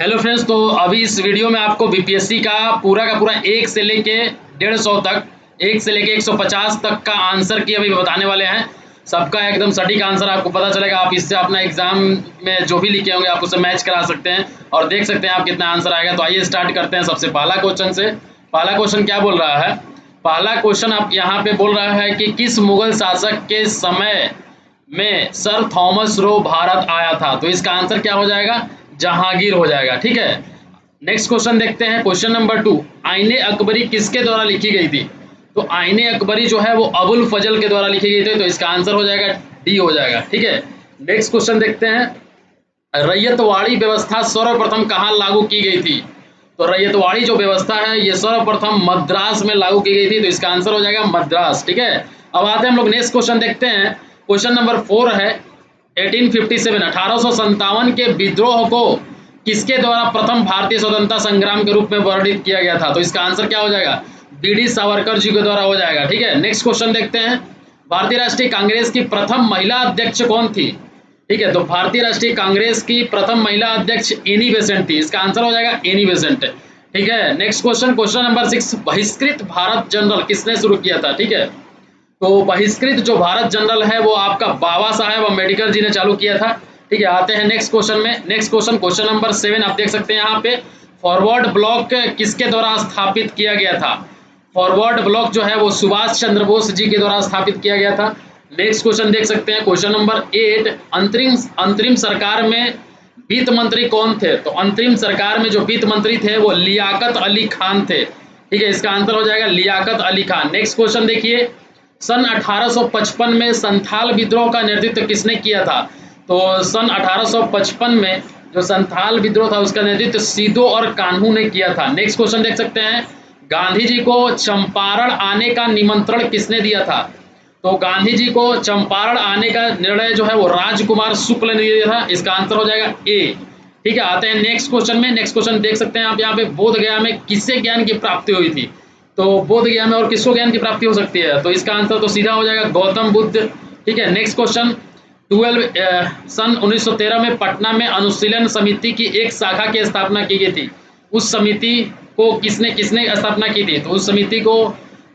Hello friends, तो अभी इस वीडियो में आपको बीपीएससी का पूरा 1 से लेके 150 तक, 1 से लेके 150 तक का आंसर की अभी बताने वाले हैं। सबका एकदम सटीक आंसर आपको पता चलेगा। आप इससे अपना एग्जाम में जो भी लिखे होंगे आप उसे मैच करा सकते हैं और देख सकते हैं आप कितना आंसर आएगा। तो आइए स्टार्ट करते हैं सबसे पहला क्वेश्चन से। पहला क्वेश्चन क्या बोल रहा है? पहला क्वेश्चन आप यहाँ पे बोल रहा है कि किस मुगल शासक के समय में सर थॉमस रो भारत आया था? तो इसका आंसर क्या हो जाएगा? जहांगीर हो जाएगा। ठीक है, नेक्स्ट क्वेश्चन देखते हैं। क्वेश्चन नंबर 2, आईने अकबरी किसके द्वारा लिखी गई थी? तो आईने अकबरी जो है वो अबुल फजल के द्वारा लिखी गई थी। तो इसका आंसर हो जाएगा डी हो जाएगा। ठीक है, नेक्स्ट क्वेश्चन देखते हैं। रैयतवाड़ी व्यवस्था सर्वप्रथम कहाँ लागू की गई थी? तो रैयतवाड़ी जो व्यवस्था है ये सर्वप्रथम मद्रास में लागू की गई थी। तो इसका आंसर हो जाएगा मद्रास। ठीक है, अब आते हैं हम लोग नेक्स्ट क्वेश्चन देखते हैं। क्वेश्चन नंबर 4 है 1857 1857 के विद्रोह को किसके द्वारा प्रथम भारतीय स्वतंत्रता संग्राम के रूप में वर्णित किया गया था? तो इसका आंसर क्या हो जाएगा? बीडी सावरकर जी के द्वारा हो जाएगा। ठीक है, नेक्स्ट क्वेश्चन देखते हैं। भारतीय राष्ट्रीय कांग्रेस की प्रथम महिला अध्यक्ष कौन थी? ठीक है, तो भारतीय राष्ट्रीय कांग्रेस की प्रथम महिला अध्यक्ष एनी बेसेंट थी। इसका आंसर हो जाएगा एनी बेसेंट। ठीक है, नेक्स्ट क्वेश्चन, क्वेश्चन नंबर 6, बहिष्कृत भारत जनरल किसने शुरू किया था? ठीक है, तो बहिष्कृत जो भारत जनरल है वो आपका बाबा साहेब अम्बेडकर जी ने चालू किया था। ठीक है, आते हैं नेक्स्ट क्वेश्चन में। नेक्स्ट क्वेश्चन, क्वेश्चन नंबर 7 आप देख सकते हैं यहाँ पे, फॉरवर्ड ब्लॉक किसके द्वारा स्थापित किया गया था? फॉरवर्ड ब्लॉक जो है वो सुभाष चंद्र बोस जी के द्वारा स्थापित किया गया था। नेक्स्ट क्वेश्चन देख सकते हैं, क्वेश्चन नंबर 8, अंतरिम सरकार में वित्त मंत्री कौन थे? तो अंतरिम सरकार में जो वित्त मंत्री थे वो लियाकत अली खान थे। ठीक है, इसका आंसर हो जाएगा लियाकत अली खान। नेक्स्ट क्वेश्चन देखिए, सन 1855 में संथाल विद्रोह का नेतृत्व किसने किया था? तो सन 1855 में जो संथाल विद्रोह था उसका नेतृत्व सीदो और कान्हू ने किया था। नेक्स्ट क्वेश्चन देख सकते हैं, गांधी जी को चंपारण आने का निमंत्रण किसने दिया था? तो गांधी जी को चंपारण आने का निर्णय जो है वो राजकुमार शुक्ल ने दिया था। इसका आंसर हो जाएगा ए। ठीक है, आते हैं नेक्स्ट क्वेश्चन में। नेक्स्ट क्वेश्चन देख सकते हैं आप यहाँ पे, बोध गया में किससे ज्ञान की प्राप्ति हुई थी? तो बोध गया में और किसको ज्ञान की प्राप्ति हो सकती है? तो इसका आंसर तो सीधा हो जाएगा गौतम बुद्ध। ठीक है, नेक्स्ट क्वेश्चन, सन 1913 में पटना में अनुशीलन समिति की एक शाखा की स्थापना की गई थी। उस समिति को किसने किसने स्थापना की थी? तो उस समिति को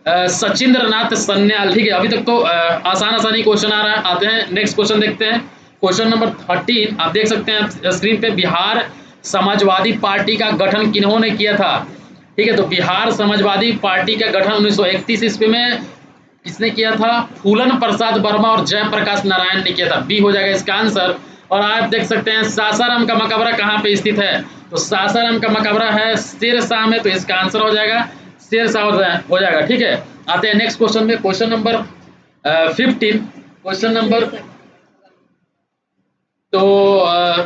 सचिंद्र नाथ सन्याल। ठीक है, अभी तक तो आसानी क्वेश्चन आ रहा है। आते हैं नेक्स्ट क्वेश्चन देखते हैं। क्वेश्चन नंबर 13 आप देख सकते हैं स्क्रीन पे, बिहार समाजवादी पार्टी का गठन किन्होंने किया था? ठीक है, तो बिहार समाजवादी पार्टी का गठन 1931 ईस्वी में किसने किया था? फूलन प्रसाद वर्मा और जयप्रकाश नारायण ने किया था। बी हो जाएगा इसका आंसर। और आप देख सकते हैं सासाराम का मकबरा कहाँ पे स्थित है? तो सासाराम का मकबरा है शेरशाह में। तो इसका आंसर हो जाएगा शेरशाह हो जाएगा। ठीक है, आते हैं नेक्स्ट क्वेश्चन में। क्वेश्चन नंबर 15, क्वेश्चन नंबर, तो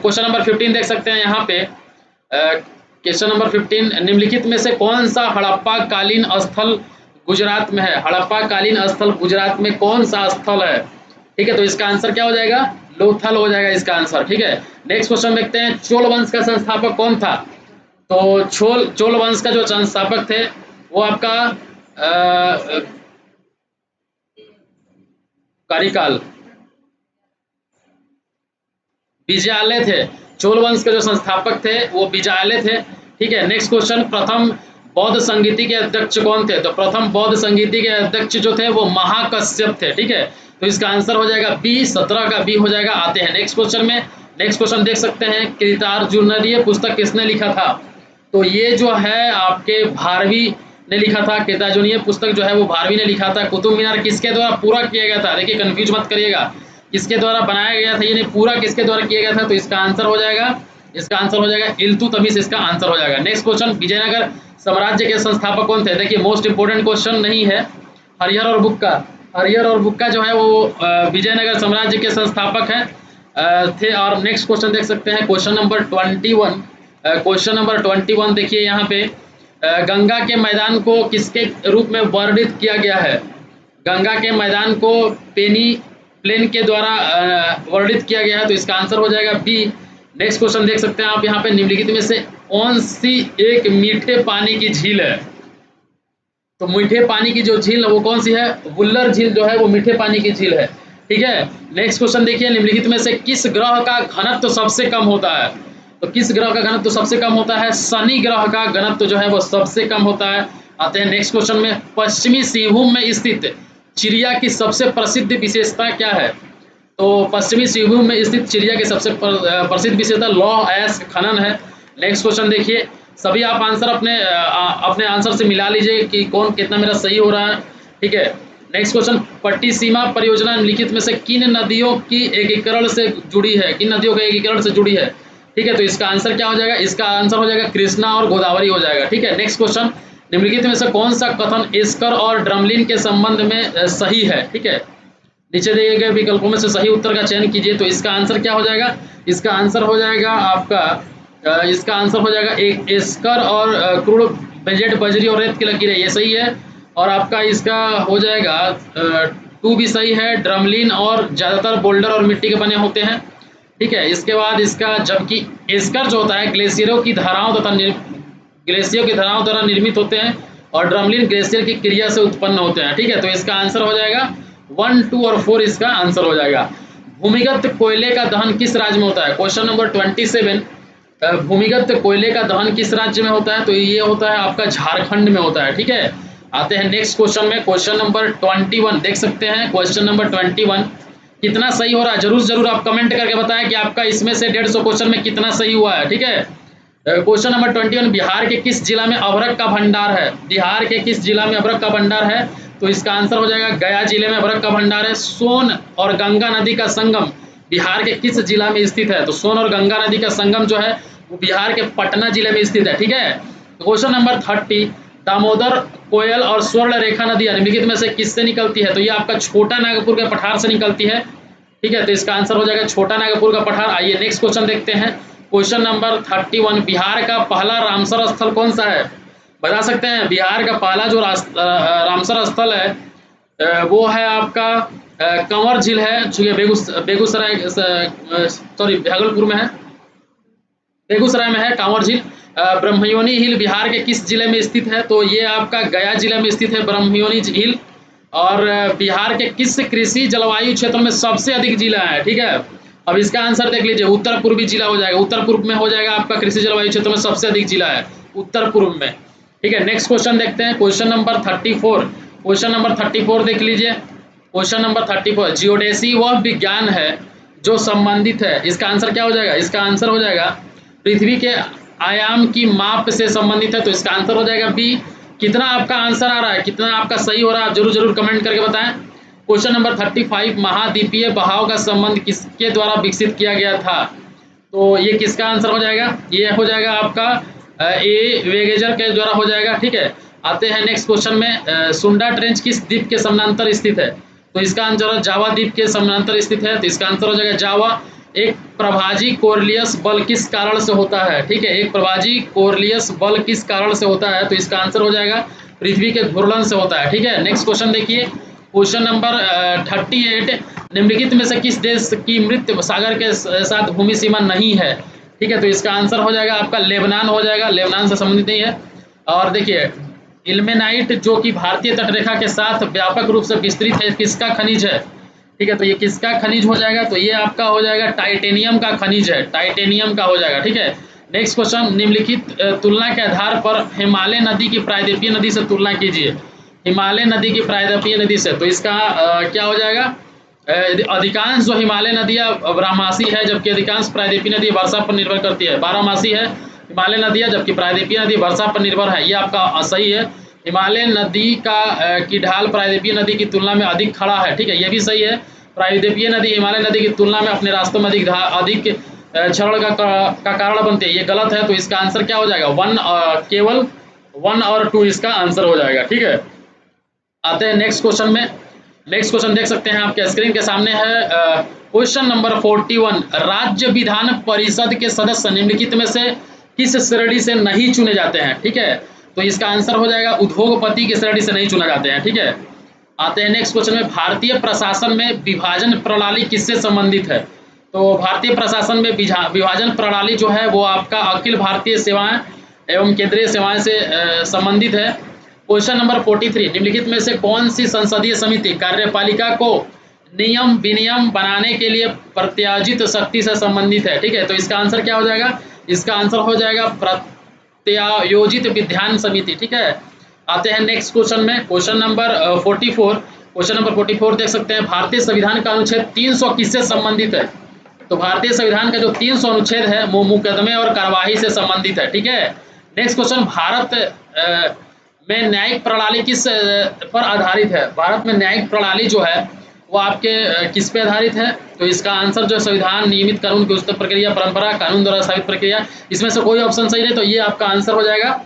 क्वेश्चन नंबर 15 देख सकते हैं यहाँ पे। क्वेश्चन नंबर 15, निम्नलिखित में से कौन सा हड़प्पा कालीन स्थल गुजरात में है? हड़प्पा कालीन स्थल गुजरात में कौन सा स्थल है? ठीक है, तो इसका आंसर क्या हो जाएगा? लोथल हो जाएगा इसका आंसर। ठीक है, नेक्स्ट क्वेश्चन देखते हैं, चोल वंश का संस्थापक कौन था? तो चोल वंश का जो संस्थापक थे वो आपका कारिकाल विजयालय थे। चोल वंश के जो संस्थापक थे वो विजयालय थे। ठीक है, नेक्स्ट क्वेश्चन, प्रथम बौद्ध संगीति के अध्यक्ष कौन थे? तो प्रथम बौद्ध संगीति के अध्यक्ष जो थे वो महाकश्यप थे। ठीक है, तो इसका आंसर हो जाएगा बी, 17 का बी हो जाएगा। आते हैं नेक्स्ट क्वेश्चन में। नेक्स्ट क्वेश्चन देख सकते हैं, कृतार्जुनीय पुस्तक किसने लिखा था? तो ये जो है आपके भारवी ने लिखा था। कृतार्जुनीय पुस्तक जो है वो भारवी ने लिखा था। कुतुब मीनार किसके द्वारा पूरा किया गया था? देखिए कंफ्यूज मत करिएगा, किसके द्वारा बनाया गया था, ये नहीं पूरा किसके द्वारा किया गया था? तो इसका आंसर हो जाएगा, इसका आंसर हो जाएगा इल्तुतमिश, इसका आंसर हो जाएगा। नेक्स्ट क्वेश्चन, विजयनगर साम्राज्य के संस्थापक कौन थे? देखिए मोस्ट इंपोर्टेंट क्वेश्चन नहीं है, हरिहर और बुक्का। हरिहर और बुक्का जो है वो विजयनगर साम्राज्य के संस्थापक हैं थे। और नेक्स्ट क्वेश्चन देख सकते हैं, क्वेश्चन नंबर 21। क्वेश्चन नंबर 21 देखिए यहाँ पे, गंगा के मैदान को किसके रूप में वर्णित किया गया है? गंगा के मैदान को पेनी प्लेन के द्वारा वर्णित किया गया है। तो इसका आंसर हो जाएगा बी। नेक्स्ट क्वेश्चन देख सकते हैं आप यहाँ पे, निम्नलिखित में से कौन सी एक मीठे पानी की झील है? तो मीठे पानी की जो झील है वो कौन सी है? वुल्लर झील जो है वो मीठे पानी की झील है। ठीक है, नेक्स्ट क्वेश्चन देखिए, निम्नलिखित में से किस ग्रह का घनत्व सबसे कम होता है? तो किस ग्रह का घनत्व सबसे कम होता है? शनि ग्रह का घनत्व जो है वो सबसे कम होता है। आते हैं नेक्स्ट क्वेश्चन में, पश्चिमी सिंहभूम में स्थित चिड़िया की सबसे प्रसिद्ध विशेषता क्या है? तो पश्चिमी सिंहभूम में स्थित चिड़िया की सबसे प्रसिद्ध विशेषता लौह अयस्क खनन है। नेक्स्ट क्वेश्चन देखिए, सभी आप आंसर अपने आंसर से मिला लीजिए कि कौन कितना मेरा सही हो रहा है, ठीक है। नेक्स्ट क्वेश्चन, पट्टिसीमा परियोजना निम्नलिखित में से किन नदियों की एकीकरण से जुड़ी है? किन नदियों के एकीकरण से जुड़ी है? ठीक है, तो इसका आंसर क्या हो जाएगा? इसका आंसर हो जाएगा कृष्णा और गोदावरी हो जाएगा, ठीक है। नेक्स्ट क्वेश्चन, निम्नलिखित में से कौन सा कथन एस्कर और ड्रमलिन के संबंध में सही है? ठीक है, नीचे दिए गए विकल्पों में से सही उत्तर का चयन कीजिए। तो इसका आंसर क्या हो जाएगा? इसका आंसर हो जाएगा आपका इसका आंसर हो जाएगा एक एस्कर और क्रूड बजट बजरी और रेत की लकीरें, ये सही है। और आपका इसका हो जाएगा 2 भी सही है, ड्रमलिन और ज़्यादातर बोल्डर और मिट्टी के बने होते हैं, ठीक है। इसके बाद इसका, जबकि एस्कर जो होता है ग्लेशियरों की धाराओं द्वारा निर्मित होते हैं और ड्रमलिन ग्लेशियर की क्रिया से उत्पन्न होते हैं, ठीक है। तो इसका आंसर हो जाएगा 1, 2 और 4 इसका आंसर हो जाएगा। भूमिगत कोयले का दहन किस राज्य में होता है? क्वेश्चन नंबर 27, भूमिगत कोयले का दहन किस राज्य में होता है? तो ये होता है आपका झारखंड में होता है, ठीक है। आते हैं नेक्स्ट क्वेश्चन में, क्वेश्चन नंबर 21 देख सकते हैं। क्वेश्चन नंबर 21 कितना सही हो रहा है जरूर आप कमेंट करके बताएं कि आपका इसमें से 150 क्वेश्चन में कितना सही हुआ है, ठीक है। क्वेश्चन नंबर 21, बिहार के किस जिला में अभ्रक का भंडार है? बिहार के किस जिला में अभ्रक का भंडार है? तो इसका आंसर हो जाएगा गया जिले में अभ्रक का भंडार है। सोन और गंगा नदी का संगम बिहार के किस जिला में स्थित है? तो सोन और गंगा नदी का संगम जो है वो बिहार के पटना जिले में स्थित है, ठीक है। क्वेश्चन नंबर 30, दामोदर, कोयल और स्वर्ण रेखा नदियां निम्नलिखित में से किससे निकलती है? तो ये आपका छोटा नागपुर के पठार से निकलती है, ठीक है। तो इसका आंसर हो जाएगा छोटा नागपुर का पठार। आइए नेक्स्ट क्वेश्चन देखते हैं। क्वेश्चन नंबर 31, बिहार का पहला रामसर स्थल कौन सा है? बता सकते हैं? बिहार का पहला जो रामसर स्थल है वो है आपका कंवर झील है, जो ये बेगूसराय भागलपुर में है, बेगूसराय में है कांवर झील। ब्रह्मयोनी हिल बिहार के किस जिले में स्थित है? तो ये आपका गया जिले में स्थित है ब्रह्मयोनी हिल। और बिहार के किस कृषि जलवायु क्षेत्र में सबसे अधिक जिला है? ठीक है, अब इसका आंसर देख लीजिए, उत्तर पूर्वी जिला हो जाएगा, उत्तर पूर्व में हो जाएगा आपका कृषि जलवायु क्षेत्र में सबसे अधिक जिला है उत्तर पूर्व में, ठीक है। नेक्स्ट क्वेश्चन देखते हैं, क्वेश्चन नंबर 34। क्वेश्चन नंबर 34 देख लीजिए। क्वेश्चन नंबर 34, जियोडेसी वह विज्ञान है जो संबंधित है, इसका आंसर क्या हो जाएगा? इसका आंसर हो जाएगा पृथ्वी के आयाम की माप से संबंधित है, तो इसका आंसर हो जाएगा बी। कितना आपका आंसर आ रहा है, कितना आपका सही हो रहा है, आप जरूर कमेंट करके बताएं। क्वेश्चन नंबर 35, महाद्वीपीय बहाव का संबंध किसके द्वारा विकसित किया गया था? तो ये किसका आंसर हो जाएगा? ये हो जाएगा आपका ए वेगेजर के द्वारा हो जाएगा, ठीक है। आते हैं नेक्स्ट क्वेश्चन में, सुंडा ट्रेंच किस द्वीप के समानांतर स्थित है? तो इसका आंसर जावा द्वीप के समानांतर स्थित है, तो इसका आंसर हो जाएगा जावा। एक प्रभाजी कोरलियस बल किस कारण से होता है? ठीक है, एक प्रभाजी कोरलियस बल किस कारण से होता है? तो इसका आंसर हो जाएगा पृथ्वी के घूर्णन से होता है, ठीक है। नेक्स्ट क्वेश्चन देखिए, क्वेश्चन नंबर 38, निम्नलिखित में से किस देश की मृत सागर के साथ भूमि सीमा नहीं है? ठीक है, तो इसका आंसर हो जाएगा आपका लेबनान हो जाएगा, लेबनान से संबंधित नहीं है। और देखिए, इल्मेनाइट जो कि भारतीय तटरेखा के साथ व्यापक रूप से विस्तृत है, किसका खनिज है? ठीक है, तो ये किसका खनिज हो जाएगा? तो ये आपका हो जाएगा टाइटेनियम का खनिज है, टाइटेनियम का हो जाएगा, ठीक है। नेक्स्ट क्वेश्चन, निम्नलिखित तुलना के आधार पर हिमालय नदी की प्रायद्वीपीय नदी से तुलना कीजिए। हिमालय नदी की प्रायद्वीपीय नदी से, तो इसका क्या हो जाएगा? अधिकांश जो हिमालय नदियाँ बारहमासी है, जबकि अधिकांश प्रायद्वीपीय नदी वर्षा पर निर्भर करती है। बारहमासी है हिमालय नदियाँ, जबकि प्रायद्वीपीय नदी वर्षा पर निर्भर है, ये आपका सही है। हिमालय नदी की ढाल प्रायद्वीपीय नदी की तुलना में अधिक खड़ा है, ठीक है, ये भी सही है। प्रायद्वीपीय नदी हिमालय नदी की तुलना में अपने रास्तों में अधिक क्षरण का कारण बनती है, ये गलत है। तो इसका आंसर क्या हो जाएगा? 1, केवल 1 और 2 इसका आंसर हो जाएगा, ठीक है। आते हैं नेक्स्ट क्वेश्चन में। नेक्स्ट क्वेश्चन देख सकते हैं आपके स्क्रीन के सामने है, क्वेश्चन नंबर 41, राज्य विधान परिषद के सदस्य निम्नलिखित में से किस श्रेणी से नहीं चुने जाते हैं? ठीक है, तो इसका आंसर हो जाएगा उद्योगपति की श्रेणी से नहीं चुना जाते हैं, ठीक है। आते हैं नेक्स्ट क्वेश्चन में, भारतीय प्रशासन में विभाजन प्रणाली किससे संबंधित है? तो भारतीय प्रशासन में विभाजन प्रणाली जो है वो आपका अखिल भारतीय सेवाएं एवं केंद्रीय सेवाएं से संबंधित है। क्वेश्चन नंबर 43, निम्नलिखित में से कौन सी संसदीय समिति कार्यपालिका को नियम विनियम बनाने के लिए प्रत्याजित शक्ति से संबंधित है? ठीक है, तो इसका आंसर क्या हो जाएगा? इसका आंसर हो जाएगा प्रत्यायोजित विधान समिति। ठीक है, आते हैं नेक्स्ट क्वेश्चन में। Question number 44। क्वेश्चन नंबर 44 देख सकते हैं, भारतीय संविधान का अनुच्छेद 300 किससे संबंधित है? तो भारतीय संविधान का जो 300 अनुच्छेद है वो मुकदमे और कार्यवाही से संबंधित है। ठीक है, नेक्स्ट क्वेश्चन, भारत में न्यायिक प्रणाली किस पर आधारित है? भारत में न्यायिक प्रणाली जो है वो आपके किस पे आधारित है? तो इसका आंसर जो है संविधान, नियमित कानून की उच्चतम प्रक्रिया, परंपरा, कानून द्वारा स्थापित प्रक्रिया। इसमें से कोई ऑप्शन सही नहीं, तो ये आपका आंसर हो जाएगा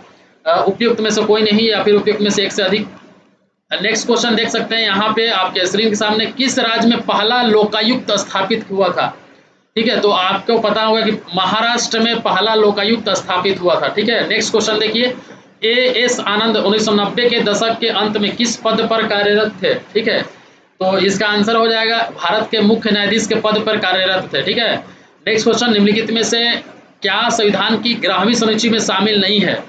उपयुक्त में से कोई नहीं, या फिर उपयुक्त में से एक से अधिक। नेक्स्ट क्वेश्चन देख सकते हैं यहाँ पे आपके स्क्रीन के सामने, किस राज्य में पहला लोकायुक्त स्थापित हुआ था? ठीक है, तो आपको पता होगा कि महाराष्ट्र में पहला लोकायुक्त स्थापित हुआ था। ठीक है, नेक्स्ट क्वेश्चन देखिए, एएस आनंद 1990 के दशक के अंत में किस पद पर कार्यरत थे? ठीक है, तो इसका आंसर हो जाएगा भारत के मुख्य न्यायाधीश के पद पर कार्यरत थे। ठीक है, नेक्स्ट क्वेश्चन, निम्नलिखित में से क्या संविधान की 11वीं सूची में शामिल नहीं है?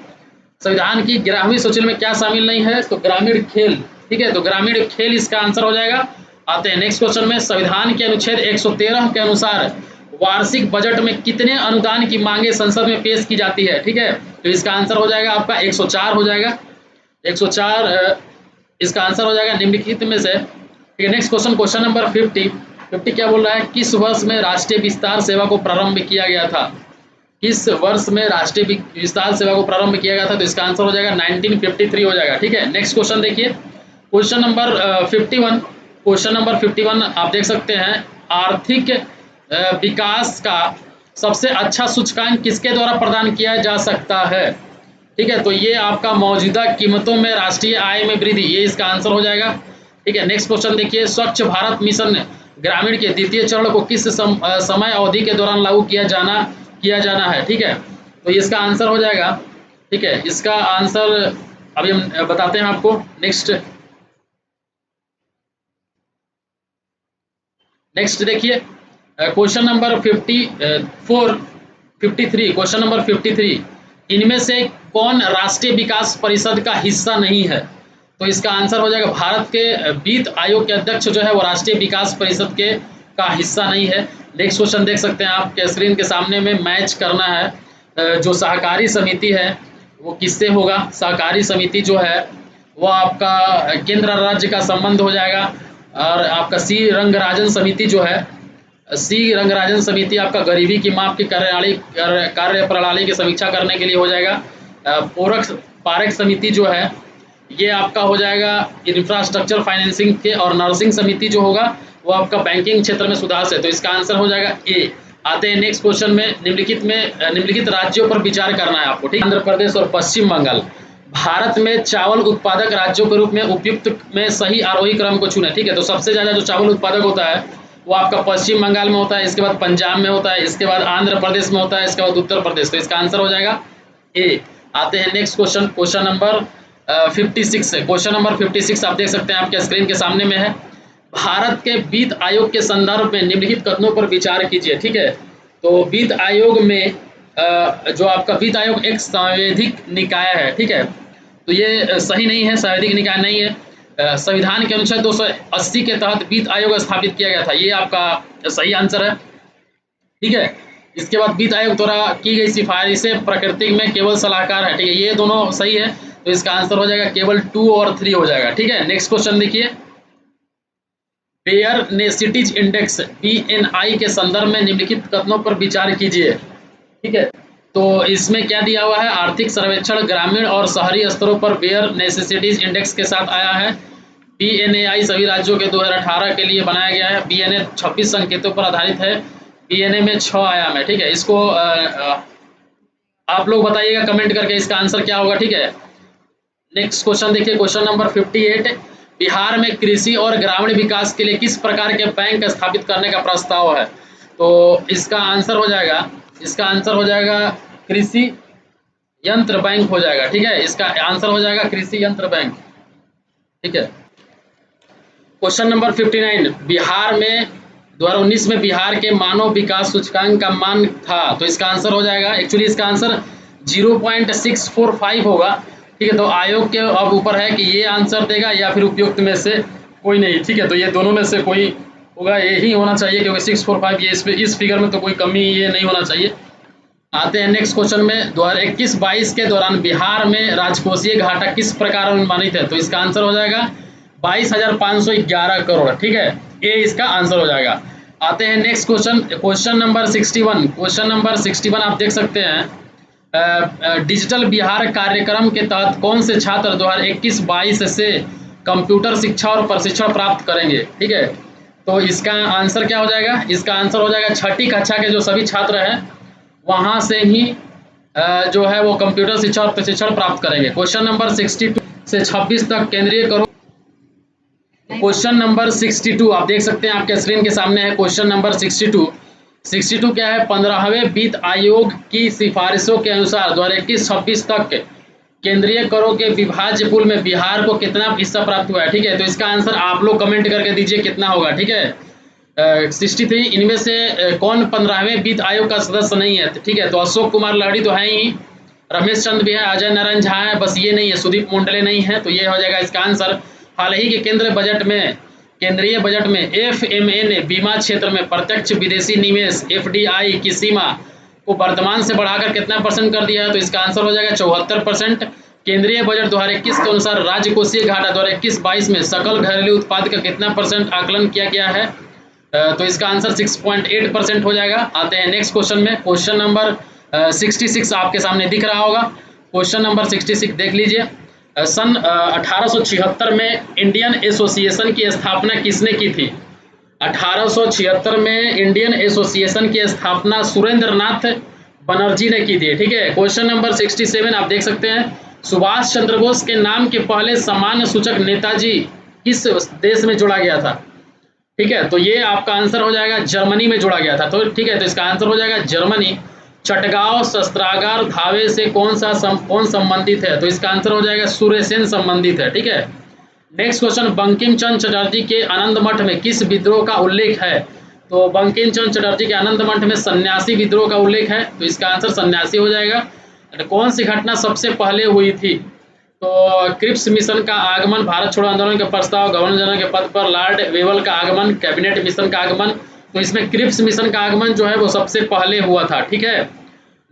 संविधान की 11वीं सूची में क्या शामिल नहीं है? तो ग्रामीण खेल। ठीक है, तो ग्रामीण खेल इसका आंसर हो जाएगा। आते हैं नेक्स्ट क्वेश्चन में, संविधान के अनुच्छेद 113 के अनुसार वार्षिक बजट में कितने अनुदान की मांगे संसद में पेश की जाती है? ठीक है, तो इसका आंसर हो जाएगा आपका 104 हो जाएगा। 104 इसका आंसर हो जाएगा निम्नलिखित में से। ठीक है, नेक्स्ट क्वेश्चन, क्वेश्चन नंबर 50 क्या बोल रहा है, किस वर्ष में राष्ट्रीय विस्तार सेवा को प्रारंभ किया गया था? किस वर्ष में राष्ट्रीय विस्तार सेवा को प्रारंभ किया गया था? तो इसका आंसर हो जाएगा 1953 हो जाएगा। ठीक है, नेक्स्ट क्वेश्चन देखिए, क्वेश्चन नंबर 51। क्वेश्चन नंबर 51 आप देख सकते हैं, आर्थिक विकास का सबसे अच्छा सूचकांक किसके द्वारा प्रदान किया जा सकता है? ठीक है, तो ये आपका मौजूदा कीमतों में राष्ट्रीय आय में वृद्धि, ये इसका आंसर हो जाएगा। ठीक है, नेक्स्ट क्वेश्चन देखिए, स्वच्छ भारत मिशन ग्रामीण के द्वितीय चरण को किस समय अवधि के दौरान लागू किया जाना है? ठीक है, तो इसका आंसर हो जाएगा। ठीक है, इसका आंसर अभी हम बताते हैं आपको। नेक्स्ट देखिए, क्वेश्चन नंबर 53। क्वेश्चन नंबर 53, इनमें से कौन राष्ट्रीय विकास परिषद का हिस्सा नहीं है? तो इसका आंसर हो जाएगा भारत के वित्त आयोग के अध्यक्ष जो है वो राष्ट्रीय विकास परिषद का हिस्सा नहीं है। नेक्स्ट क्वेश्चन देख सकते हैं आपके स्क्रीन के सामने में, मैच करना है जो सहकारी समिति है वो किससे होगा? सहकारी समिति जो है वो आपका केंद्र राज्य का संबंध हो जाएगा। और आपका सी रंगराजन समिति जो है, सी रंगराजन समिति आपका गरीबी की माप की कार्य प्रणाली की समीक्षा करने के लिए हो जाएगा। पारक समिति जो है ये आपका हो जाएगा इंफ्रास्ट्रक्चर फाइनेंसिंग के, और नर्सिंग समिति जो होगा वो आपका बैंकिंग क्षेत्र में सुधार से, तो इसका आंसर हो जाएगा ए। आते हैं नेक्स्ट क्वेश्चन में, निम्नलिखित राज्यों पर विचार करना है आपको। ठीक, आंध्र प्रदेश और पश्चिम बंगाल। भारत में चावल उत्पादक राज्यों के रूप में उपयुक्त में सही आरोही क्रम को चुने। ठीक है, तो सबसे ज़्यादा जो चावल उत्पादक होता है वो आपका पश्चिम बंगाल में होता है, इसके बाद पंजाब में होता है, इसके बाद आंध्र प्रदेश में होता है, इसके बाद उत्तर प्रदेश, तो इसका आंसर हो जाएगा ए। आते हैं नेक्स्ट क्वेश्चन, क्वेश्चन नंबर 56 है। क्वेश्चन नंबर 56 आप देख सकते हैं आपके स्क्रीन के सामने में है, भारत के वित्त आयोग के संदर्भ में निम्नलिखित कथनों पर विचार कीजिए। ठीक है, तो वित्त आयोग में जो आपका वित्त आयोग एक संवैधानिक निकाय है। ठीक है, तो ये सही नहीं है, संवैधानिक निकाय नहीं है। संविधान के अनुच्छेद 280 के तहत वित्त आयोग स्थापित किया गया था, ये आपका सही आंसर है। ठीक है, इसके बाद वित्त आयोग द्वारा की गई सिफारिशें प्रकृति में केवल सलाहकार है। ठीक है, ये दोनों सही है, तो इसका आंसर हो जाएगा केवल 2 और 3 हो जाएगा। ठीक है, नेक्स्ट क्वेश्चन देखिए, बेयर नेसिटीज इंडेक्स BNI के संदर्भ में निम्नलिखित कथनों पर विचार कीजिए। ठीक है, तो इसमें क्या दिया हुआ है, आर्थिक सर्वेक्षण ग्रामीण और शहरी स्तरों पर बेयर नेसेसिटीज इंडेक्स के साथ आया है। BNAI सभी राज्यों के 2018 के लिए बनाया गया है। BNA 26 संकेतों पर आधारित है। BNA में 6 आयाम है। ठीक है, इसको आप लोग बताइएगा कमेंट करके इसका आंसर क्या होगा। ठीक है, नेक्स्ट क्वेश्चन देखिए, क्वेश्चन नंबर 58, बिहार में कृषि और ग्रामीण विकास के लिए किस प्रकार के बैंक स्थापित करने का प्रस्ताव है? तो इसका आंसर हो जाएगा कृषि यंत्र बैंक हो जाएगा। ठीक है, इसका आंसर हो जाएगा कृषि यंत्र बैंक। ठीक है, क्वेश्चन नंबर 59, बिहार में 2019 में बिहार के मानव विकास सूचकांक का मान था, तो इसका आंसर हो जाएगा, एक्चुअली इसका आंसर 0.645 होगा। ठीक है, तो आयोग के अब ऊपर है कि ये आंसर देगा या फिर उपयुक्त में से कोई नहीं। ठीक है, तो ये दोनों में से कोई होगा, यही होना चाहिए, क्योंकि 645 ये इस फिगर में तो कोई कमी ये नहीं होना चाहिए। आते हैं नेक्स्ट क्वेश्चन में। 2021-22 के दौरान बिहार में राजकोषीय घाटा किस प्रकार अनुमानित है? तो इसका आंसर हो जाएगा 22,511 करोड़। ठीक है, ये इसका आंसर हो जाएगा। आते हैं next question, question number 61। Question number 61 आप देख सकते हैं, डिजिटल बिहार कार्यक्रम के तहत कौन से छात्र 2021-22 से कंप्यूटर शिक्षा और प्रशिक्षण प्राप्त करेंगे? ठीक है, तो इसका आंसर क्या हो जाएगा? इसका आंसर हो जाएगा 6ठी कक्षा के जो सभी छात्र हैं वहाँ से ही जो है वो कंप्यूटर शिक्षा और प्रशिक्षण प्राप्त करेंगे। क्वेश्चन नंबर 62 से 26 तक केंद्रीय करो। क्वेश्चन नंबर 62 आप देख सकते हैं, आपके स्क्रीन के सामने है क्वेश्चन नंबर 62 क्या है? 15वें वित्त आयोग की सिफारिशों के अनुसार 2021-26 तक केंद्रीय करों के विभाज्य पूल में बिहार को कितना हिस्सा प्राप्त हुआ है? ठीक है, तो इसका आंसर आप लोग कमेंट करके दीजिए कितना होगा। ठीक है, 63। इनमें से कौन 15वें वित्त आयोग का सदस्य नहीं है? ठीक है, तो अशोक कुमार लाहिड़ी तो है ही, रमेश चंद भी है, अजय नारायण झा है, बस ये नहीं है, सुदीप मुंडले नहीं है, तो ये हो जाएगा इसका आंसर। हाल ही के केंद्रीय बजट में FMA ने बीमा क्षेत्र में प्रत्यक्ष विदेशी निवेश FDI की सीमा को वर्तमान से बढ़ाकर कितना % कर दिया है? तो इसका आंसर हो जाएगा 74%। केंद्रीय बजट 2021 के अनुसार राजकोषीय घाटा 2021-22 में सकल घरेलू उत्पाद का कितना % आकलन किया गया है? तो इसका आंसर 6.8% हो जाएगा। आते हैं नेक्स्ट क्वेश्चन में। क्वेश्चन नंबर 66 आपके सामने दिख रहा होगा। क्वेश्चन नंबर 66 देख लीजिए। सन 1876 में इंडियन एसोसिएशन की स्थापना किसने की थी? 1876 में इंडियन एसोसिएशन की स्थापना सुरेंद्र नाथ बनर्जी ने की थी। ठीक है, क्वेश्चन नंबर 67 आप देख सकते हैं, सुभाष चंद्र बोस के नाम के पहले सम्मान सूचक नेताजी किस देश में जोड़ा गया था? ठीक है, तो ये आपका आंसर हो जाएगा जर्मनी में जोड़ा गया था। तो ठीक है, तो इसका आंसर हो जाएगा जर्मनी। चटगांव शस्त्रागार धावे से कौन संबंधित है? तो इसका आंसर हो जाएगा सूर्यसेन संबंधित है। ठीक है, नेक्स्ट क्वेश्चन, बंकिम चंद्र चटर्जी के आनंद मठ में किस विद्रोह का उल्लेख है? तो बंकिम चंद्र चटर्जी के आनंद मठ में सन्यासी विद्रोह का उल्लेख है, तो इसका आंसर सन्यासी हो जाएगा। कौन सी घटना सबसे पहले हुई थी? तो क्रिप्स मिशन का आगमन, भारत छोड़ो आंदोलन का प्रस्ताव, गवर्नर जनरल के पद पर लॉर्ड वेवल का आगमन, कैबिनेट मिशन का आगमन। तो इसमें क्रिप्स मिशन का आगमन जो है वो सबसे पहले हुआ था। ठीक है,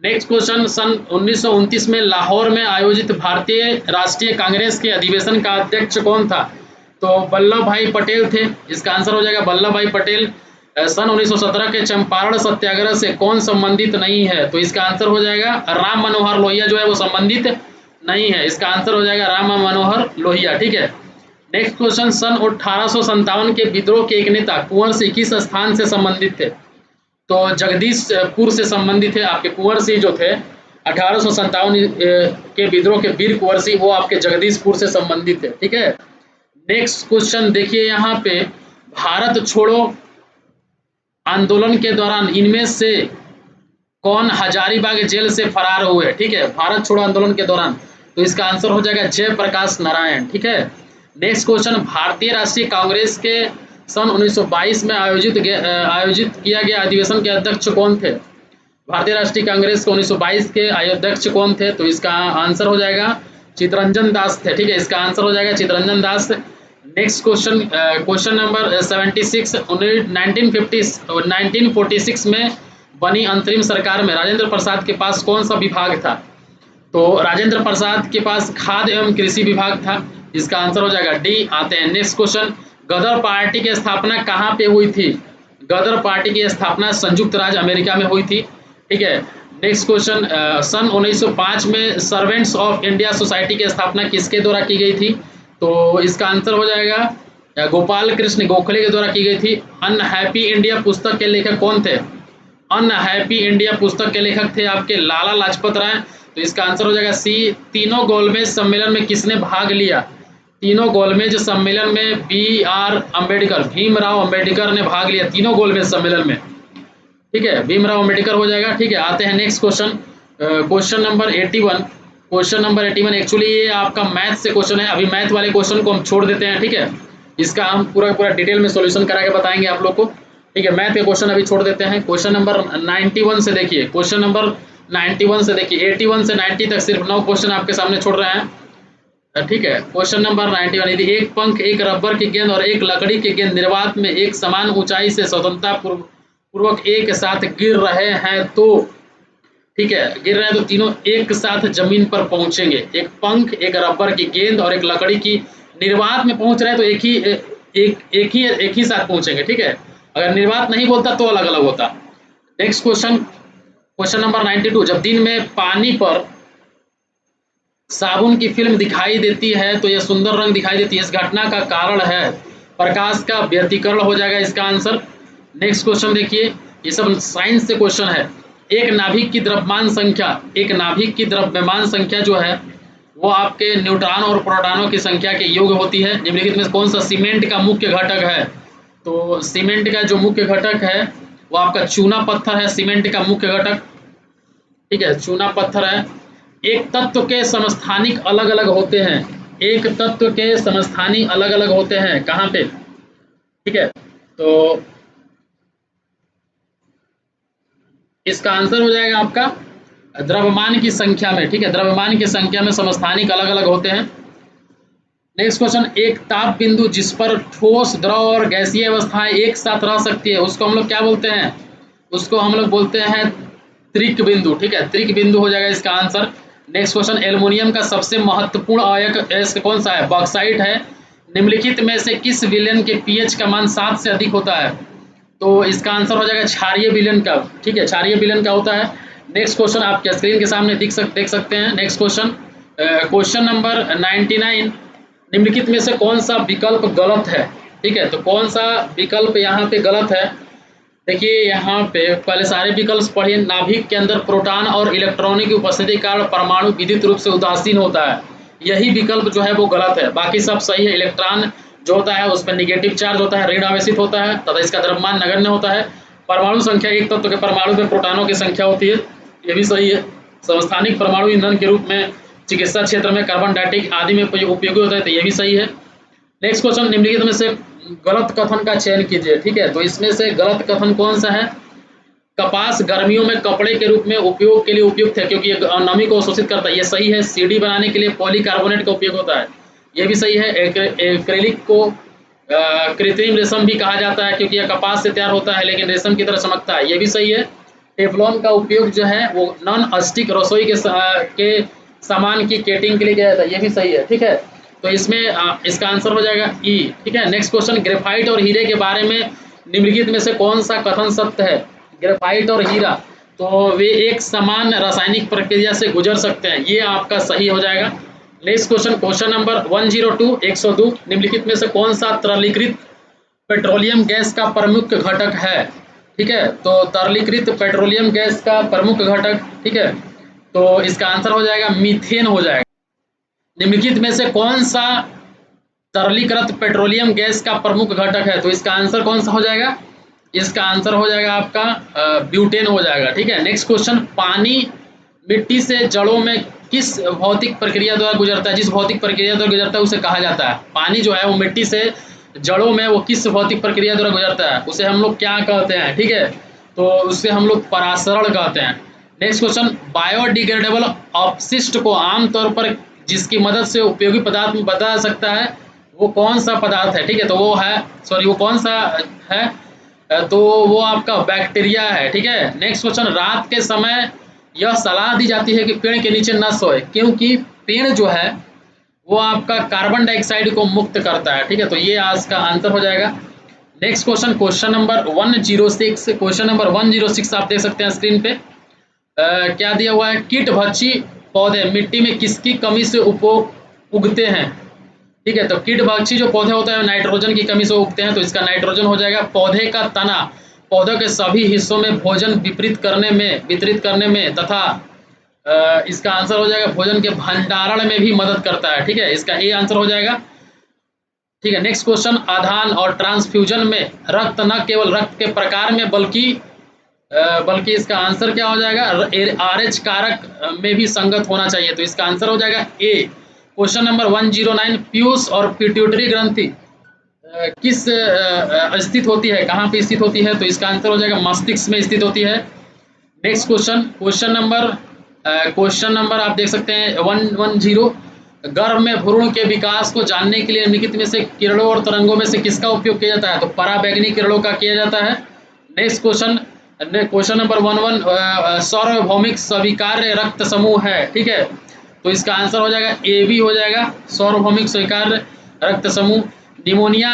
नेक्स्ट क्वेश्चन, सन 1929 में लाहौर में आयोजित भारतीय राष्ट्रीय कांग्रेस के अधिवेशन का अध्यक्ष कौन था? तो वल्लभ भाई पटेल थे, इसका आंसर हो जाएगा वल्लभ भाई पटेल। सन 1917 के चंपारण सत्याग्रह से कौन संबंधित नहीं है? तो इसका आंसर हो जाएगा राम मनोहर लोहिया जो है वो संबंधित नहीं है, इसका आंसर हो जाएगा राम मनोहर लोहिया। ठीक है, नेक्स्ट क्वेश्चन, सन 1857 के विद्रोह के एक नेता कुंवर सिंह किस स्थान से संबंधित थे? तो जगदीशपुर से संबंधित है। आपके कुंवर सिंह जो थे 1857 के विद्रोह के वीर कुंवर सिंह, वो आपके जगदीशपुर से संबंधित है। ठीक है, नेक्स्ट क्वेश्चन देखिए यहाँ पे, भारत छोड़ो आंदोलन के दौरान इनमें से कौन हजारीबाग जेल से फरार हुए? ठीक है, भारत छोड़ो आंदोलन के दौरान, तो इसका आंसर हो जाएगा जयप्रकाश नारायण। ठीक है, नेक्स्ट क्वेश्चन, भारतीय राष्ट्रीय कांग्रेस के सन 1922 में आयोजित किया गया अधिवेशन के अध्यक्ष कौन थे? भारतीय राष्ट्रीय कांग्रेस के 1922 के अध्यक्ष कौन थे? तो इसका आंसर हो जाएगा चितरंजन दास थे। ठीक है, इसका आंसर हो जाएगा चितरंजन दास। नेक्स्ट क्वेश्चन, क्वेश्चन नंबर 76, 1946 में बनी अंतरिम सरकार में राजेंद्र प्रसाद के पास कौन सा विभाग था? तो राजेंद्र प्रसाद के पास खाद्य एवं कृषि विभाग था, इसका आंसर हो जाएगा डी। आते हैं नेक्स्ट क्वेश्चन, गदर पार्टी की स्थापना कहाँ पे हुई थी? गदर पार्टी की स्थापना संयुक्त राज्य अमेरिका में हुई थी। ठीक है, नेक्स्ट क्वेश्चन, सन 1905 में सर्वेंट्स ऑफ इंडिया सोसाइटी की स्थापना किसके द्वारा की गई थी? तो इसका आंसर हो जाएगा गोपाल कृष्ण गोखले के द्वारा की गई थी। अनहैप्पी इंडिया पुस्तक के लेखक कौन थे? अनहैप्पी इंडिया पुस्तक के लेखक थे आपके लाला लाजपत राय, तो इसका आंसर हो जाएगा सी। तीनों गोलमेज सम्मेलन में किसने भाग लिया? तीनों गोलमेज सम्मेलन में BR अम्बेडकर, भीमराव अम्बेडकर ने भाग लिया तीनों गोलमेज सम्मेलन में। ठीक है, भीमराव अम्बेडकर हो जाएगा। ठीक है, आते हैं next question, question number 81। Question number 81 actually ये आपका मैथ से क्वेश्चन है, अभी मैथ वाले क्वेश्चन को हम छोड़ देते हैं। ठीक है, इसका हम पूरा डिटेल में सॉल्यूशन करा के बताएंगे आप लोग को। ठीक है, मैथ के क्वेश्चन अभी छोड़ देते हैं। क्वेश्चन नंबर 91 से देखिए, क्वेश्चन नंबर 91 से देखिए, 81 से 90 तक सिर्फ 9 क्वेश्चन आपके सामने छोड़ रहे हैं। ठीक है, क्वेश्चन नंबर 91, यदि एक पंख, एक रबर की गेंद और एक लकड़ी की गेंद निर्वात में एक समान ऊंचाई से स्वतंत्रता पूर्वक एक साथ गिर रहे हैं तो ठीक है, गिर रहे हैं तो तीनों एक साथ जमीन पर पहुंचेंगे। एक पंख, एक रबर की गेंद और एक लकड़ी की निर्वात में पहुंच रहे हैं तो एक ही साथ पहुंचेंगे। ठीक है, अगर निर्वात नहीं बोलता तो अलग अलग होता। नेक्स्ट क्वेश्चन, क्वेश्चन नंबर 92, जब दिन में पानी पर साबुन की फिल्म दिखाई देती है तो यह सुंदर रंग दिखाई देती है, इस घटना का कारण है प्रकाश का व्यतिकरण हो जाएगा इसका आंसर। नेक्स्ट क्वेश्चन देखिए, ये सब साइंस से क्वेश्चन है। एक नाभिक की द्रव्यमान संख्या, एक नाभिक की द्रव्यमान संख्या जो है वो आपके न्यूट्रॉन और प्रोटॉनों की संख्या के योग होती है। निम्नलिखित में कौन सा सीमेंट का मुख्य घटक है? तो सीमेंट का जो मुख्य घटक है वो आपका चूना पत्थर है, सीमेंट का मुख्य घटक। ठीक है, चूना पत्थर है। एक तत्व के समस्थानिक अलग अलग होते हैं, एक तत्व के समस्थानिक अलग अलग होते हैं कहाँ पे? ठीक है, तो इसका आंसर हो जाएगा आपका द्रव्यमान की संख्या में। ठीक है, द्रव्यमान की संख्या में समस्थानिक अलग अलग होते हैं। नेक्स्ट क्वेश्चन, एक ताप बिंदु जिस पर ठोस, द्रव और गैसीय अवस्थाएं एक साथ रह सकती है उसको हम लोग क्या बोलते हैं? उसको हम लोग बोलते हैं त्रिक बिंदु। ठीक है, त्रिक बिंदु हो जाएगा इसका आंसर। नेक्स्ट क्वेश्चन, एल्युमिनियम का सबसे महत्वपूर्ण अयस्क कौन सा है? बॉक्साइट है। निम्नलिखित में से किस विलयन के पीएच का मान 7 से अधिक होता है? तो इसका आंसर हो जाएगा क्षारीय विलयन का। ठीक है, क्षारीय विलयन का होता है। नेक्स्ट क्वेश्चन आपके स्क्रीन के सामने देख सकते हैं। नेक्स्ट क्वेश्चन, क्वेश्चन नंबर 99, निम्नलिखित में से कौन सा विकल्प गलत है? ठीक है, तो कौन सा विकल्प यहाँ पे गलत है? देखिए यहाँ पे पहले सारे विकल्प पढ़िए। नाभिक के अंदर प्रोटॉन और इलेक्ट्रॉनों की उपस्थिति के कारण परमाणु विद्युत रूप से उदासीन होता है, यही विकल्प जो है वो गलत है। बाकी सब सही है। इलेक्ट्रॉन जो होता है उस पर निगेटिव चार्ज होता है, ऋण आवेशित होता है तथा इसका द्रव्यमान नगण्य होता है। परमाणु संख्या, एक तत्व के परमाणु में प्रोटॉनों की संख्या होती है, ये भी सही है। समस्थानिक परमाणु ईंधन के रूप में चिकित्सा क्षेत्र में, कार्बन डाइटिक आदि में उपयोगी होता है, तो ये भी सही है। नेक्स्ट क्वेश्चन, निम्नलिखित में से गलत कथन का चयन कीजिए। ठीक है, तो इसमें से गलत कथन कौन सा है? कपास गर्मियों में कपड़े के रूप में उपयोग के लिए उपयुक्त है क्योंकि ये नमी को अवशोषित करता है, ये सही है। सीढ़ी बनाने के लिए पॉलीकार्बोनेट का उपयोग होता है, ये भी सही है। एक्रेलिक को कृत्रिम रेशम भी कहा जाता है क्योंकि यह कपास से तैयार होता है लेकिन रेशम की तरह चमकता है, ये भी सही है। टेफ्लॉन का उपयोग जो है वो नॉन स्टिक रसोई के सामान की केटिंग के लिए किया जाता है, ये भी सही है। ठीक है, तो इसमें इसका आंसर हो जाएगा ई। ठीक है, नेक्स्ट क्वेश्चन, ग्रेफाइट और हीरे के बारे में निम्नलिखित में से कौन सा कथन सत्य है? ग्रेफाइट और हीरा तो वे एक समान रासायनिक प्रक्रिया से गुजर सकते हैं, ये आपका सही हो जाएगा। नेक्स्ट क्वेश्चन, क्वेश्चन नंबर 102, 102, निम्नलिखित में से कौन सा तरलीकृत पेट्रोलियम गैस का प्रमुख घटक है? ठीक है, तो तरलीकृत पेट्रोलियम गैस का प्रमुख घटक, ठीक है, तो इसका आंसर हो जाएगा मीथेन हो जाएगा। निम्नलिखित में से कौन सा तरलीकृत पेट्रोलियम गैस का प्रमुख घटक है? तो इसका आंसर कौन सा हो जाएगा? इसका आंसर हो जाएगा आपका ब्यूटेन हो जाएगा। ठीक है, नेक्स्ट क्वेश्चन, पानी मिट्टी से जड़ों में किस भौतिक प्रक्रिया द्वारा गुजरता है? जिस भौतिक प्रक्रिया द्वारा गुजरता है उसे कहा जाता है, पानी जो है वो मिट्टी से जड़ों में वो किस भौतिक प्रक्रिया द्वारा गुजरता है उसे हम लोग क्या कहते हैं? ठीक है, तो उससे हम लोग परासरण कहते हैं। नेक्स्ट क्वेश्चन, बायोडिग्रेडेबल अपशिष्ट को आमतौर पर जिसकी मदद से उपयोगी पदार्थ में बदला जा सकता है वो कौन सा पदार्थ है? ठीक है, तो वो है, सॉरी, वो कौन सा है? तो वो आपका बैक्टीरिया है। ठीक है, नेक्स्ट क्वेश्चन, रात के समय यह सलाह दी जाती है कि पेड़ के नीचे न सोए क्योंकि पेड़ जो है वो आपका कार्बन डाइऑक्साइड को मुक्त करता है। ठीक है, तो ये आज का आंसर हो जाएगा। Next question, question number 106, question number 106 आप देख सकते हैं स्क्रीन पे। क्या दिया हुआ है? कीट भक्षी पौधे मिट्टी में किसकी कमी से उगते हैं? ठीक है, तो कीट भक्षी जो पौधे होते हैं नाइट्रोजन की कमी से उगते हैं, तो इसका नाइट्रोजन हो जाएगा। पौधे का तना पौधों के सभी हिस्सों में भोजन वितरित करने में तथा इसका आंसर हो जाएगा भोजन के भंडारण में भी मदद करता है। ठीक है, इसका ए आंसर हो जाएगा। ठीक है, नेक्स्ट क्वेश्चन, आधान और ट्रांसफ्यूजन में रक्त न केवल रक्त के प्रकार में बल्कि इसका आंसर क्या हो जाएगा? RH कारक में भी संगत होना चाहिए, तो इसका आंसर हो जाएगा ए। क्वेश्चन नंबर 109, पीयूष और पिट्यूटरी ग्रंथि किस स्थित होती है, कहाँ पे स्थित होती है? तो इसका आंसर हो जाएगा मस्तिष्क में स्थित होती है। नेक्स्ट क्वेश्चन, क्वेश्चन नंबर आप देख सकते हैं 110, गर्भ में भ्रूण के विकास को जानने के लिए निम्नलिखित में से किरणों और तरंगों में से किसका उपयोग किया जाता है? तो पराबैंगनी किरणों का किया जाता है। नेक्स्ट क्वेश्चन, क्वेश्चन नंबर 11 सार्वभौमिक स्वीकार्य रक्त समूह है, ठीक है। तो इसका आंसर हो जाएगा ए बी हो जाएगा, सार्वभौमिक स्वीकार्य रक्त समूह। निमोनिया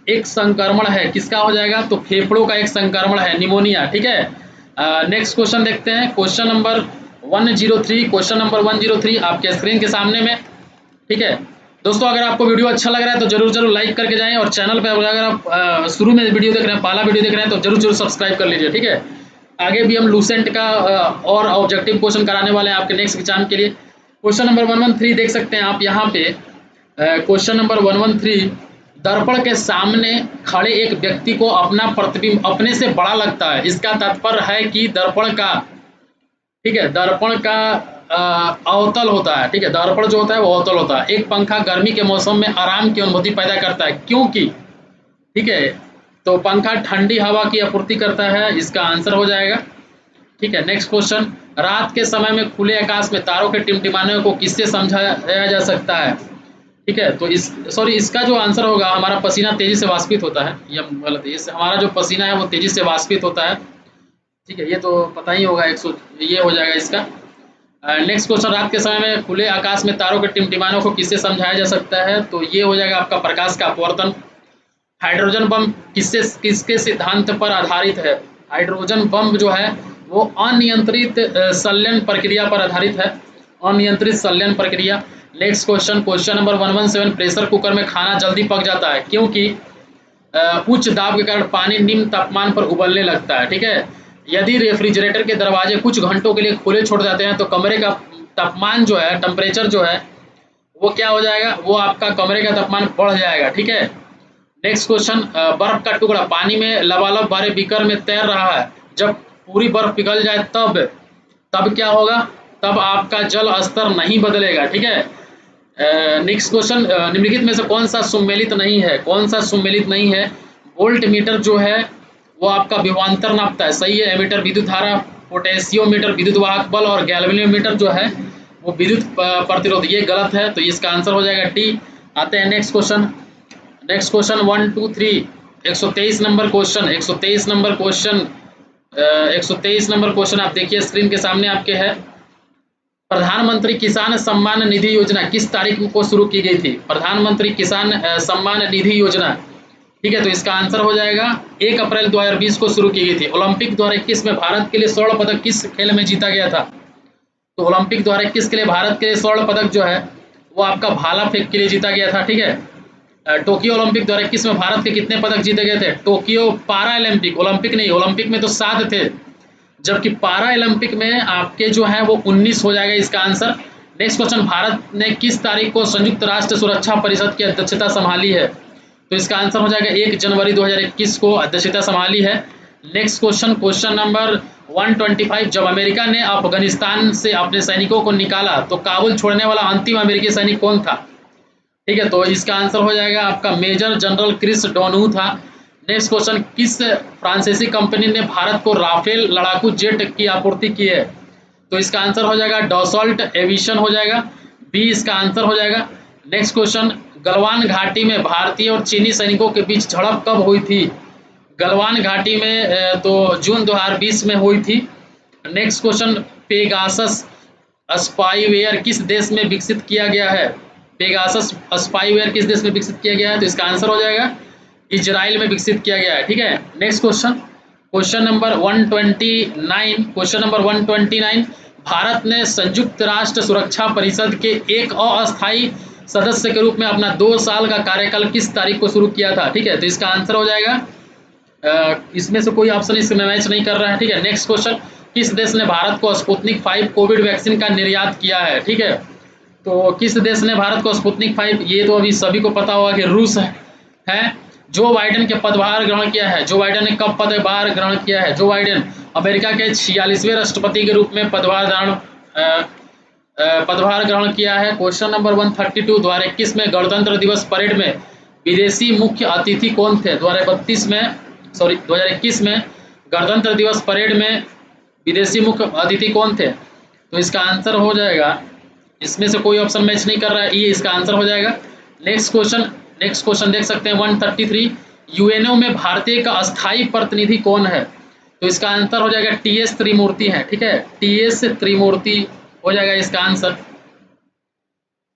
एक संक्रमण है, किसका हो जाएगा, तो फेफड़ों का एक संक्रमण है निमोनिया, ठीक है। नेक्स्ट क्वेश्चन देखते हैं, क्वेश्चन नंबर 103। क्वेश्चन नंबर 103 आपके स्क्रीन के सामने में, ठीक है। दोस्तों अगर आपको वीडियो अच्छा लग रहा है तो जरूर जरूर लाइक करके जाएं, और चैनल पे अगर आप शुरू में वीडियो देख रहे हैं, पहला वीडियो देख रहे हैं, तो जरूर जरूर सब्सक्राइब कर लीजिए, ठीक है। आगे भी हम लूसेंट का और ऑब्जेक्टिव क्वेश्चन कराने वाले हैं आपके नेक्स्ट एग्जाम के लिए। क्वेश्चन नंबर 113 देख सकते हैं आप यहाँ पे। क्वेश्चन नंबर 113, दर्पण के सामने खड़े एक व्यक्ति को अपना प्रतिबिंब अपने से बड़ा लगता है, इसका तात्पर्य है कि दर्पण का, ठीक है, दर्पण का अवतल होता है, ठीक है, दर्पण जो होता है वो अवतल होता है। एक पंखा गर्मी के मौसम में आराम की अनुभूति पैदा करता है, क्योंकि, ठीक है, तो पंखा ठंडी हवा की आपूर्ति करता है, इसका आंसर हो जाएगा, ठीक है। नेक्स्ट क्वेश्चन, रात के समय में खुले आकाश में तारों के टिमटिमाने को किससे समझाया जा सकता है, ठीक है। तो इसका जो आंसर होगा, हमारा पसीना तेजी से वाष्पित होता है, यह गलत है, इससे हमारा जो पसीना है वो तेजी से वाष्पित होता है, ठीक है, ये तो पता ही होगा, 100 ये हो जाएगा इसका। नेक्स्ट क्वेश्चन, रात के समय में खुले आकाश में तारों के टिमटिमाने को किससे समझाया जा सकता है, तो ये हो जाएगा आपका प्रकाश का अपवर्तन। हाइड्रोजन बम किसके सिद्धांत पर आधारित है, हाइड्रोजन बम जो है वो अनियंत्रित संलयन प्रक्रिया पर आधारित है, अनियंत्रित संलयन प्रक्रिया। Next question, question number 117, pressure cooker में खाना जल्दी पक जाता है क्योंकि उच्च दाब के कारण पानी निम्न तापमान पर उबलने लगता है, ठीक है। यदि रेफ्रिजरेटर के दरवाजे कुछ घंटों के लिए खुले छोड़ जाते हैं तो कमरे का तापमान जो है, टेम्परेचर जो है वो क्या हो जाएगा, वो आपका कमरे का तापमान बढ़ जाएगा, ठीक है। नेक्स्ट क्वेश्चन, बर्फ का टुकड़ा पानी में लबालब भरे बीकर में तैर रहा है, जब पूरी बर्फ पिघल जाए तब क्या होगा, तब आपका जल स्तर नहीं बदलेगा, ठीक है। नेक्स्ट क्वेश्चन, निम्नलिखित में से कौन सा सुमेलित नहीं है, कौन सा सुमेलित नहीं है, वोल्ट मीटर जो है वो आपका विभवांतर नापता है, सही है। एमीटर विद्युत धारा, पोटेशियोमीटर विद्युत वाहक बल, और गैल्वेनोमीटर जो है वो विद्युत प्रतिरोध, ये गलत है, तो इसका आंसर हो जाएगा डी। आते हैं next question, next question 123, 123 number question, 123 number question, 123 number question आप देखिए स्क्रीन के सामने आपके है। प्रधानमंत्री किसान सम्मान निधि योजना किस तारीख को शुरू की गई थी, प्रधानमंत्री किसान सम्मान निधि योजना, ठीक है। तो इसका आंसर हो जाएगा 1 अप्रैल 2020 को शुरू की गई थी। ओलंपिक 2021 में भारत के लिए स्वर्ण पदक किस खेल में जीता गया था, तो ओलंपिक 2021 के लिए भारत के लिए स्वर्ण पदक जो है वो आपका भाला फेंक के लिए जीता गया था, ठीक है। टोक्यो ओलंपिक 2021 में भारत के कितने पदक जीते गए थे, टोक्यो पारा ओलंपिक, ओलंपिक नहीं, ओलंपिक में तो 7 थे, जबकि पारा ओलंपिक में आपके जो है वो 19 हो जाएगा इसका आंसर। नेक्स्ट क्वेश्चन, भारत ने किस तारीख को संयुक्त राष्ट्र सुरक्षा परिषद की अध्यक्षता संभाली है, तो इसका आंसर हो जाएगा 1 जनवरी 2021 को अध्यक्षता संभाली है। नेक्स्ट क्वेश्चन, क्वेश्चन नंबर 125, जब अमेरिका ने अफगानिस्तान से अपने सैनिकों को निकाला तो काबुल छोड़ने वाला अंतिम अमेरिकी सैनिक कौन था, ठीक है। तो इसका आंसर हो जाएगा आपका मेजर जनरल क्रिस डोनहू था। नेक्स्ट क्वेश्चन, किस फ्रांसीसी कंपनी ने भारत को राफेल लड़ाकू जेट की आपूर्ति की है, तो इसका आंसर हो जाएगा डसॉल्ट एविएशन हो जाएगा, बी इसका आंसर हो जाएगा। नेक्स्ट क्वेश्चन, गलवान घाटी में भारतीय और चीनी सैनिकों के बीच झड़प कब हुई थी, गलवान घाटी में तो जून 2020 में हुई थी। नेक्स्ट क्वेश्चन, पेगासस स्पाईवेयर किस देश में विकसित किया गया है, पेगासस स्पाईवेयर किस देश में विकसित किया गया है, तो इसका आंसर हो जाएगा इजराइल में विकसित किया गया है, ठीक है। Next question, question number 129, question number 129, Bharat ने संयुक्त राष्ट्र सुरक्षा परिषद के एक अस्थायी सदस्य के रूप में अपना 2 साल का कार्यकाल किस तारीख को शुरू किया था, ठीक है। तो इसका आंसर हो जाएगा, इसमें से कोई ऑप्शन इसमें मैच नहीं कर रहा है, ठीक है। नेक्स्ट क्वेश्चन, किस देश ने भारत को स्पुतनिक 5 कोविड वैक्सीन का निर्यात किया है, ठीक है। तो किस देश ने भारत को स्पुतनिक 5, ये तो अभी सभी को पता होगा कि रूस है। जो बाइडेन के पदभार ग्रहण किया है, जो बाइडेन ने कब पदभार ग्रहण किया है, जो बाइडेन अमेरिका के 46वें राष्ट्रपति के रूप में पदभार ग्रहण किया है। क्वेश्चन नंबर 132, 2021 में गणतंत्र दिवस परेड में विदेशी मुख्य अतिथि कौन थे, 2021 में गणतंत्र दिवस परेड में विदेशी मुख्य अतिथि कौन थे, तो इसका आंसर हो जाएगा, इसमें से कोई ऑप्शन मैच नहीं कर रहा है, ये इसका आंसर हो जाएगा। नेक्स्ट क्वेश्चन देख सकते हैं 133, यूएनओ में भारतीय का अस्थायी प्रतिनिधि कौन है, तो इसका आंसर हो जाएगा टीएस त्रिमूर्ति है, ठीक है, टीएस त्रिमूर्ति हो जाएगा इसका आंसर,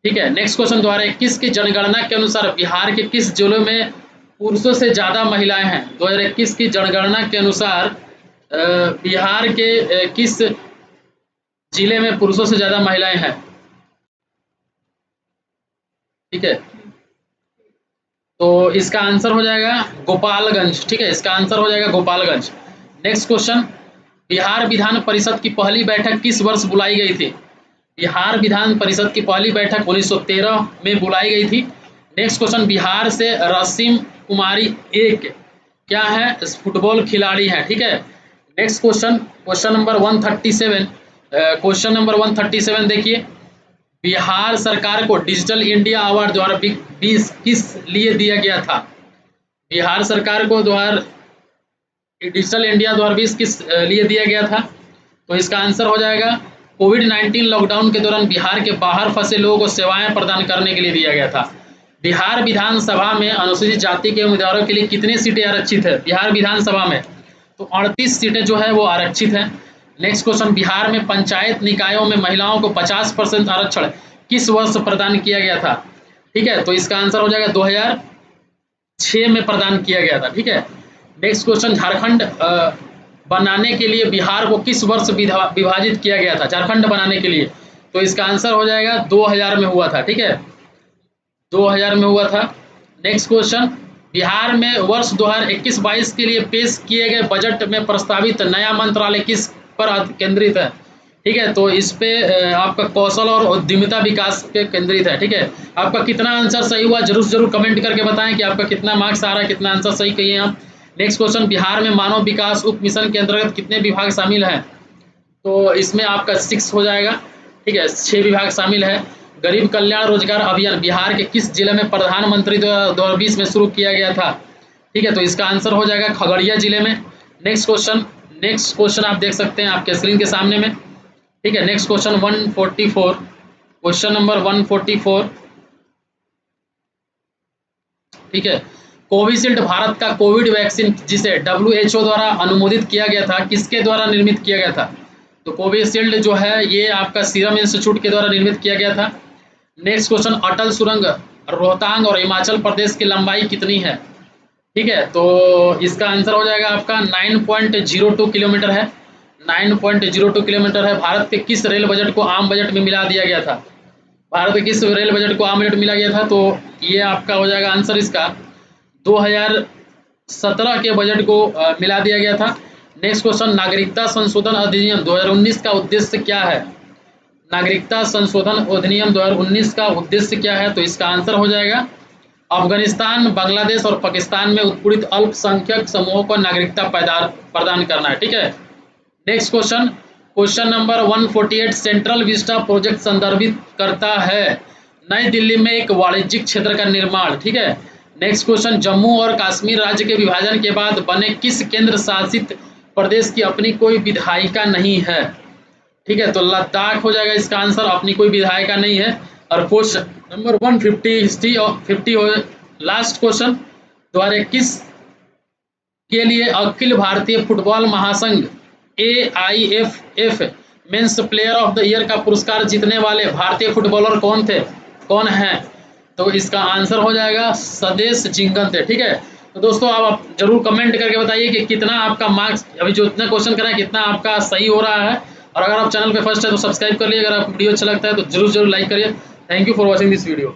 ठीक है। नेक्स्ट क्वेश्चन द्वारा 21 की जनगणना के अनुसार बिहार के किस जिलों में पुरुषों से ज्यादा महिलाएं हैं? 2021 की जनगणना के अनुसार बिहार के किस जिले में पुरुषों से ज्यादा महिलाएं हैं? ठीक है, तो इसका आंसर हो जाएगा गोपालगंज, ठीक है, इसका आंसर हो जाएगा गोपालगंज। नेक्स्ट क्वेश्चन, बिहार विधान परिषद की पहली बैठक किस वर्ष बुलाई गई थी? बिहार विधान परिषद की पहली बैठक 1913 में बुलाई गई थी। नेक्स्ट क्वेश्चन, बिहार से रसीम कुमारी एक क्या है? फुटबॉल खिलाड़ी है, ठीक है। Next question, question number 137, question number 137 देखिए, बिहार सरकार को डिजिटल इंडिया अवार्ड द्वारा किस लिए दिया गया था? बिहार सरकार को डिजिटल इंडिया 2020 किस लिए दिया गया था? तो इसका आंसर हो जाएगा कोविड-19 लॉकडाउन के दौरान बिहार के बाहर फंसे लोगों को सेवाएं प्रदान करने के लिए दिया गया था। बिहार विधानसभा में अनुसूचित जाति के उम्मीदवारों के लिए कितनी सीटें आरक्षित है? बिहार विधानसभा में तो 38 सीटें जो है वो आरक्षित हैं। नेक्स्ट क्वेश्चन, बिहार में पंचायत निकायों में महिलाओं को 50% आरक्षण किस वर्ष प्रदान किया गया था? ठीक है, तो इसका आंसर हो जाएगा 2006 में प्रदान किया गया था, ठीक है। नेक्स्ट क्वेश्चन, झारखंड बनाने के लिए बिहार को किस वर्ष विभाजित किया गया था? झारखंड बनाने के लिए, तो इसका आंसर हो जाएगा 2000 में हुआ था, ठीक है, 2000 में हुआ था। नेक्स्ट क्वेश्चन, बिहार में वर्ष 2021-22 के लिए पेश किए गए बजट में प्रस्तावित नया मंत्रालय किस पर केंद्रित है? ठीक है, तो इस पे आपका कौशल और उद्यमिता विकास पे केंद्रित है, ठीक है। आपका कितना आंसर सही हुआ जरूर कमेंट करके बताएं कि आपका कितना मार्क्स आ रहा है, कितना आंसर सही कहिए आप। नेक्स्ट क्वेश्चन, बिहार में मानव विकास उप मिशन के अंतर्गत कितने विभाग शामिल हैं? तो इसमें आपका 6 हो जाएगा, ठीक है, 6 विभाग शामिल है। गरीब कल्याण रोजगार अभियान बिहार के किस जिले में प्रधानमंत्री 2020 में शुरू किया गया था? ठीक है, तो इसका आंसर हो जाएगा खगड़िया जिले में। नेक्स्ट क्वेश्चन आप देख सकते हैं आपके स्क्रीन के सामने में, ठीक है। नेक्स्ट क्वेश्चन 144, क्वेश्चन नंबर 144, ठीक है। कोविशील्ड भारत का कोविड वैक्सीन जिसे WHO द्वारा अनुमोदित किया गया था, किसके द्वारा निर्मित किया गया था? तो कोविशील्ड जो है ये आपका सीरम इंस्टीट्यूट के द्वारा निर्मित किया गया था। नेक्स्ट क्वेश्चन, अटल सुरंग रोहतांग और हिमाचल प्रदेश की लंबाई कितनी है? ठीक है, तो इसका आंसर हो जाएगा आपका 9.02 किलोमीटर है, 9.02 किलोमीटर है। भारत के किस रेल बजट को आम बजट में मिला दिया गया था? भारत के किस रेल बजट को आम बजट में मिला गया था? तो ये आपका हो जाएगा आंसर इसका 2017 के बजट को मिला दिया गया था। नेक्स्ट क्वेश्चन, नागरिकता संशोधन अधिनियम 2019 का उद्देश्य क्या है? नागरिकता संशोधन अधिनियम 2019 का उद्देश्य क्या है? तो इसका आंसर हो जाएगा अफगानिस्तान, बांग्लादेश और पाकिस्तान में उत्पीड़ित अल्पसंख्यक समूहों को नागरिकता प्रदान करना है, ठीक है। Next question, question number 148, central Vista project संदर्भित करता है नई दिल्ली में एक वाणिज्यिक क्षेत्र का निर्माण, ठीक है। नेक्स्ट क्वेश्चन, जम्मू और कश्मीर राज्य के विभाजन के बाद बने किस केंद्र शासित प्रदेश की अपनी कोई विधायिका नहीं है? ठीक है, तो लद्दाख हो जाएगा इसका आंसर, अपनी कोई विधायिका नहीं है। और क्वेश्चन नंबर 150 हो लास्ट क्वेश्चन, 2021 के लिए अखिल भारतीय फुटबॉल महासंघ AIFF men's player of the year का पुरस्कार जीतने वाले भारतीय फुटबॉलर कौन हैं? तो इसका आंसर हो जाएगा सदेश झिंगन थे, ठीक है। तो दोस्तों आप जरूर कमेंट करके बताइए कि कितना आपका मार्क्स, अभी जो इतना क्वेश्चन करा है कितना आपका सही हो रहा है। और अगर आप चैनल पे फर्स्ट है तो सब्सक्राइब कर लीजिए, अगर आपको वीडियो अच्छा लगता है तो जरूर लाइक करिए। Thank you for watching this video.